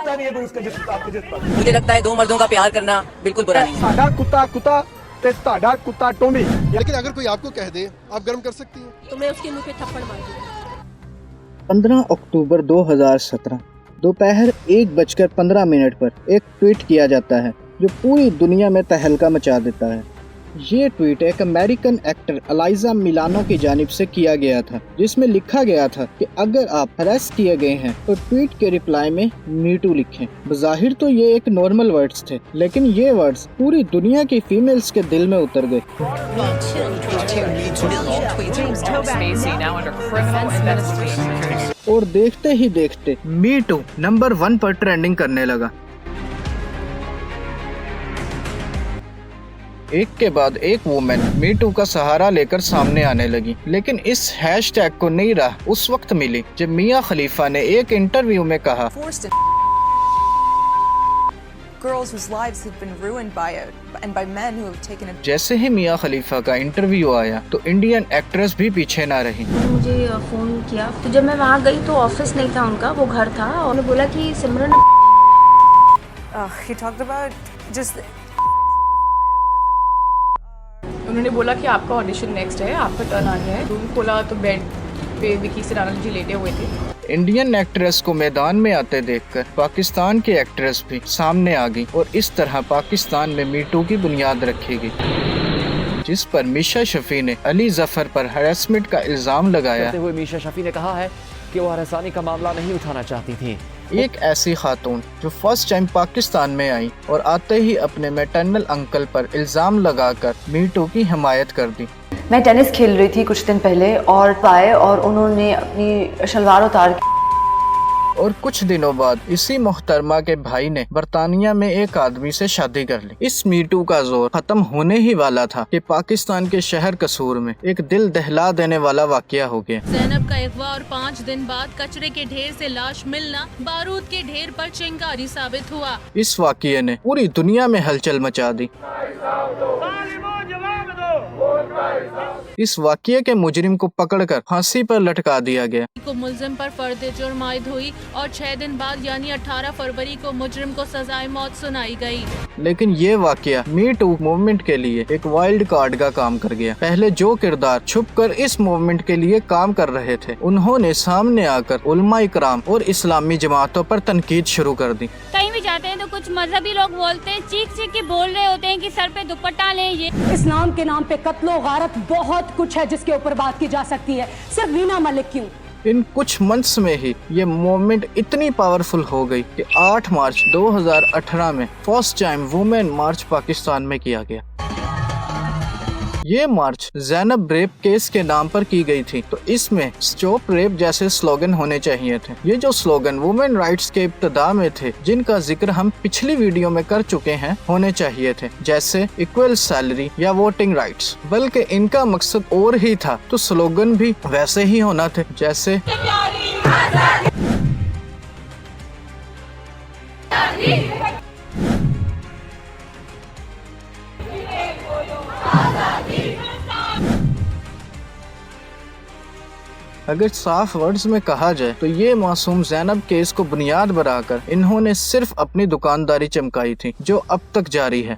लगता नहीं है कोई उसका जितना आपको जितना। मुझे लगता है दो मर्दों का प्यार करना बिल्कुल बुरा नहीं है। साडा कुत्ता कुत्ता ते ताड़ा कुत्ता टोमी। लेकिन अगर कोई आपको कह दे आप गर्म कर सकती हैं। तो मैं उसके मुंह पे थप्पड़ मार दूंगी। 15 अक्टूबर 2017 दोपहर 1:15 पर एक ट्वीट किया जाता है जो पूरी दुनिया में तहलका मचा देता है। ये ट्वीट एक अमेरिकन एक्टर एलिजा मिलानो की जानिब से किया गया था, जिसमें लिखा गया था कि अगर आप हरास किए गए हैं तो ट्वीट के रिप्लाई में मीटू लिखें। बज़ाहिर तो ये एक नॉर्मल वर्ड्स थे, लेकिन ये वर्ड्स पूरी दुनिया की फीमेल्स के दिल में उतर गए। और देखते ही देखते मीटू नंबर 1 पर ट्रेंडिंग करने लगा। एक के बाद एक वुमेन मीटू का सहारा लेकर सामने आने लगी, लेकिन इस हैशटैग को नई राह उस वक्त मिली जब मिया खलीफा ने एक इंटरव्यू में कहा, जैसे ही मिया खलीफा का इंटरव्यू आया तो इंडियन एक्ट्रेस भी पीछे ना रही। मुझे फोन किया तो जब मैं वहाँ गई तो ऑफिस नहीं था उनका, वो घर था, और उन्होंने बोला कि सिमरन उन्होंने बोला कि आपका ऑडिशन नेक्स्ट है, आपका टर्न आ गया है। रूम खोला तो बेड पे विकी सिराना जी लेटे हुए थे। इंडियन एक्ट्रेस को मैदान में आते देखकर पाकिस्तान की एक्ट्रेस भी सामने आ गई और इस तरह पाकिस्तान में मीटू की बुनियाद रखी गई, जिस पर मीशा शफी ने अली जफर पर हरासमेंट का इल्जाम लगाया। हुए मीशा शफी ने कहा है कि वो हरासानी का मामला नहीं उठाना चाहती थी। एक ऐसी खातून जो फर्स्ट टाइम पाकिस्तान में आई और आते ही अपने मैटरनल अंकल पर इल्जाम लगाकर मीटू की हिमायत कर दी। मैं टेनिस खेल रही थी कुछ दिन पहले और पाए और उन्होंने अपनी शलवार उतार और कुछ दिनों बाद इसी मोहतरमा के भाई ने बरतानिया में एक आदमी से शादी कर ली। इस मीटू का जोर खत्म होने ही वाला था कि पाकिस्तान के शहर कसूर में एक दिल दहला देने वाला वाकया हो गया। ज़ैनब का अगवा और 5 दिन बाद कचरे के ढेर से लाश मिलना बारूद के ढेर पर चिंगारी साबित हुआ। इस वाकये ने पूरी दुनिया में हलचल मचा दी। इस वाकये के मुजरिम को पकड़कर फांसी पर लटका दिया गया। को मुल्जिम पर फर्द जुर्म आयद हुई और 6 दिन बाद यानी 18 फरवरी को मुजरिम को सजाए मौत सुनाई गई। लेकिन ये वाकया मी टू मूवमेंट के लिए एक वाइल्ड कार्ड का काम कर गया। पहले जो किरदार छुपकर इस मूवमेंट के लिए काम कर रहे थे, उन्होंने सामने आकर उलमा इकराम और इस्लामी जमातों पर तनकीद शुरू कर दी। कहीं भी जाते हैं तो कुछ मजहबी लोग बोलते हैं, चीख चीख के बोल रहे होते हैं कि सर पे दुपट्टा लें। ये इस्लाम के नाम पे कत्लो गारत बहुत कुछ है जिसके ऊपर बात की जा सकती है, सिर्फ वीना मलिक क्यों। इन कुछ मंथ्स में ही ये मूवमेंट इतनी पावरफुल हो गई कि 8 मार्च 2018 में फर्स्ट टाइम वुमेन मार्च पाकिस्तान में किया गया। ये मार्च ज़ैनब रेप केस के नाम पर की गई थी, तो इसमें स्टॉप रेप जैसे स्लोगन होने चाहिए थे। ये जो स्लोगन वुमेन राइट्स के इब्तिदा में थे, जिनका जिक्र हम पिछली वीडियो में कर चुके हैं, होने चाहिए थे, जैसे इक्वल सैलरी या वोटिंग राइट्स। बल्कि इनका मकसद और ही था, तो स्लोगन भी वैसे ही होना थे, जैसे अगर साफ वर्ड्स में कहा जाए तो ये मासूम ज़ैनब केस को बुनियाद बनाकर इन्होंने सिर्फ अपनी दुकानदारी चमकाई थी, जो अब तक जारी है।